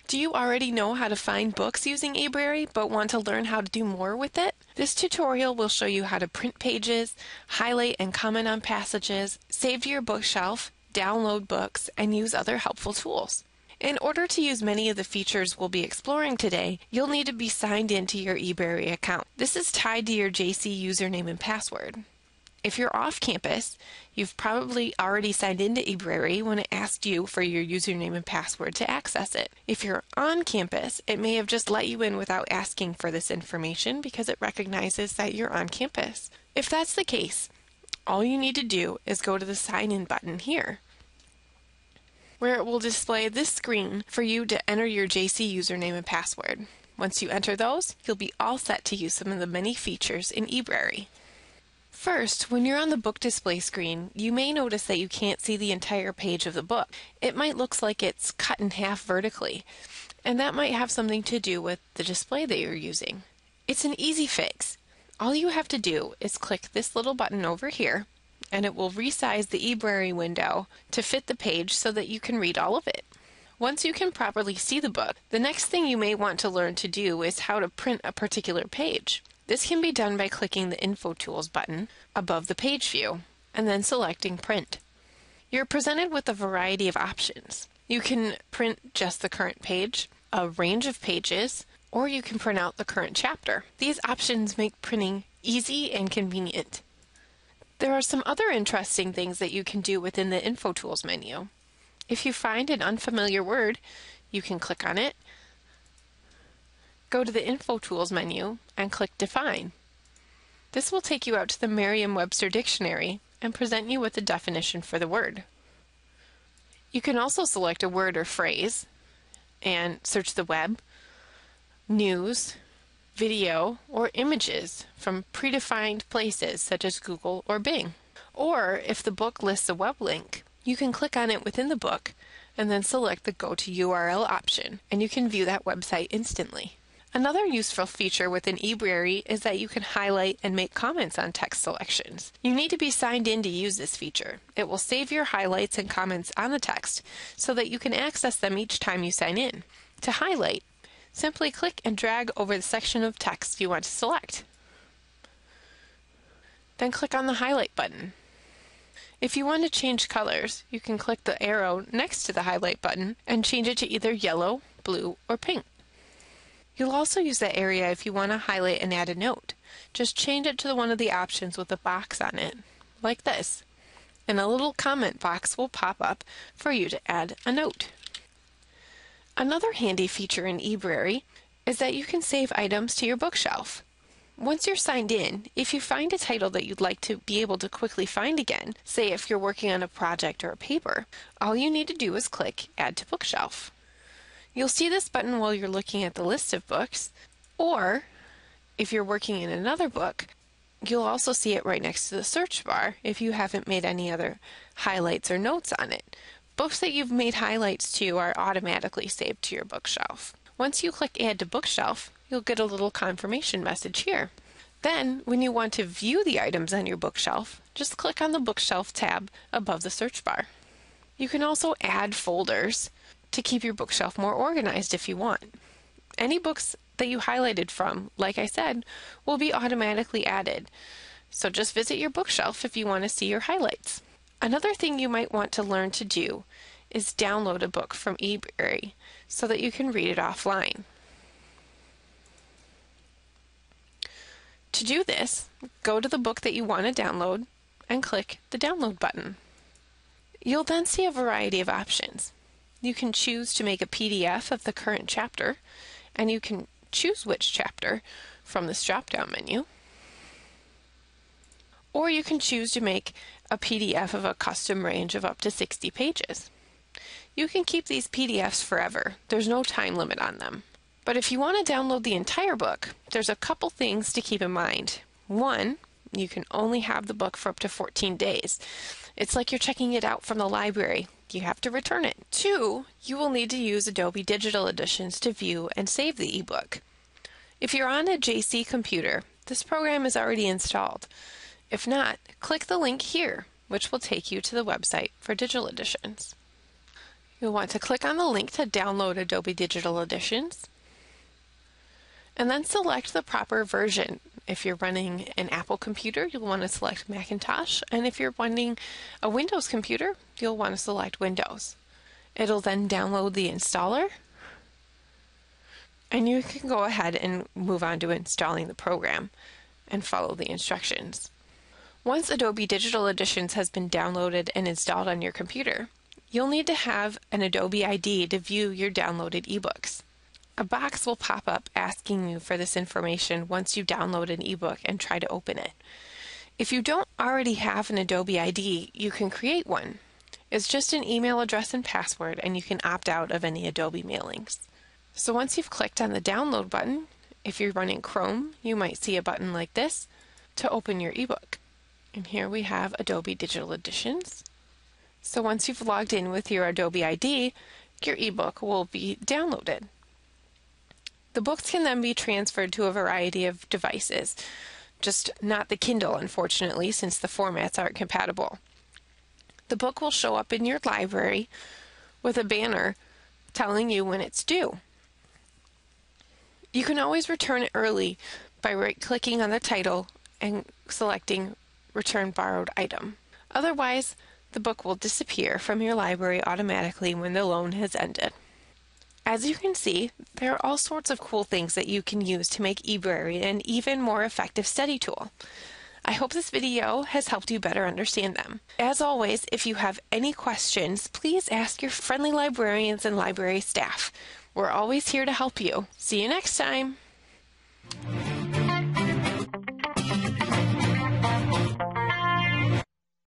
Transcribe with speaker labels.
Speaker 1: Do you already know how to find books using ebrary but want to learn how to do more with it? This tutorial will show you how to print pages, highlight and comment on passages, save to your bookshelf, download books, and use other helpful tools. In order to use many of the features we'll be exploring today, you'll need to be signed into your ebrary account. This is tied to your JC username and password. If you're off campus, you've probably already signed into ebrary when it asked you for your username and password to access it. If you're on campus, it may have just let you in without asking for this information because it recognizes that you're on campus. If that's the case, all you need to do is go to the Sign In button here, where it will display this screen for you to enter your JC username and password. Once you enter those, you'll be all set to use some of the many features in ebrary. First, when you're on the book display screen, you may notice that you can't see the entire page of the book. It might look like it's cut in half vertically, and that might have something to do with the display that you're using. It's an easy fix. All you have to do is click this little button over here, and it will resize the ebrary window to fit the page so that you can read all of it. Once you can properly see the book, the next thing you may want to learn to do is how to print a particular page. This can be done by clicking the Info Tools button above the page view and then selecting Print. You're presented with a variety of options. You can print just the current page, a range of pages, or you can print out the current chapter. These options make printing easy and convenient. There are some other interesting things that you can do within the Info Tools menu. If you find an unfamiliar word, you can click on it, go to the Info Tools menu, and click Define. This will take you out to the Merriam-Webster dictionary and present you with a definition for the word. You can also select a word or phrase and search the web, news, video, or images from predefined places such as Google or Bing. Or if the book lists a web link, you can click on it within the book and then select the Go to URL option, and you can view that website instantly. Another useful feature within ebrary is that you can highlight and make comments on text selections. You need to be signed in to use this feature. It will save your highlights and comments on the text so that you can access them each time you sign in. To highlight, simply click and drag over the section of text you want to select. Then click on the Highlight button. If you want to change colors, you can click the arrow next to the Highlight button and change it to either yellow, blue, or pink. You'll also use that area if you want to highlight and add a note. Just change it to one of the options with a box on it, like this, and a little comment box will pop up for you to add a note. Another handy feature in ebrary is that you can save items to your bookshelf. Once you're signed in, if you find a title that you'd like to be able to quickly find again, say if you're working on a project or a paper, all you need to do is click Add to Bookshelf. You'll see this button while you're looking at the list of books, or if you're working in another book, you'll also see it right next to the search bar if you haven't made any other highlights or notes on it. Books that you've made highlights to are automatically saved to your bookshelf. Once you click Add to Bookshelf, you'll get a little confirmation message here. Then, when you want to view the items on your bookshelf, just click on the Bookshelf tab above the search bar. You can also add folders to keep your bookshelf more organized if you want. Any books that you highlighted from, like I said, will be automatically added. So just visit your bookshelf if you want to see your highlights. Another thing you might want to learn to do is download a book from ebrary so that you can read it offline. To do this, go to the book that you want to download and click the Download button. You'll then see a variety of options. You can choose to make a PDF of the current chapter, and you can choose which chapter from this drop-down menu. Or you can choose to make a PDF of a custom range of up to 60 pages. You can keep these PDFs forever. There's no time limit on them. But if you want to download the entire book, there's a couple things to keep in mind. One, you can only have the book for up to 14 days. It's like you're checking it out from the library. You have to return it. 2, you will need to use Adobe Digital Editions to view and save the ebook. If you're on a JC computer, this program is already installed. If not, click the link here, which will take you to the website for digital editions. You'll want to click on the link to download Adobe Digital Editions, and then select the proper version. If you're running an Apple computer, you'll want to select Macintosh, and if you're running a Windows computer, you'll want to select Windows. It'll then download the installer, and you can go ahead and move on to installing the program and follow the instructions. Once Adobe Digital Editions has been downloaded and installed on your computer, you'll need to have an Adobe ID to view your downloaded ebooks. A box will pop up asking you for this information once you download an ebook and try to open it. If you don't already have an Adobe ID, you can create one. It's just an email address and password, and you can opt out of any Adobe mailings. So once you've clicked on the download button, if you're running Chrome, you might see a button like this to open your ebook. And here we have Adobe Digital Editions. So once you've logged in with your Adobe ID, your ebook will be downloaded. The books can then be transferred to a variety of devices, just not the Kindle, unfortunately, since the formats aren't compatible. The book will show up in your library with a banner telling you when it's due. You can always return it early by right-clicking on the title and selecting Return Borrowed Item. Otherwise, the book will disappear from your library automatically when the loan has ended. As you can see, there are all sorts of cool things that you can use to make ebrary an even more effective study tool. I hope this video has helped you better understand them. As always, if you have any questions, please ask your friendly librarians and library staff. We're always here to help you. See you next time!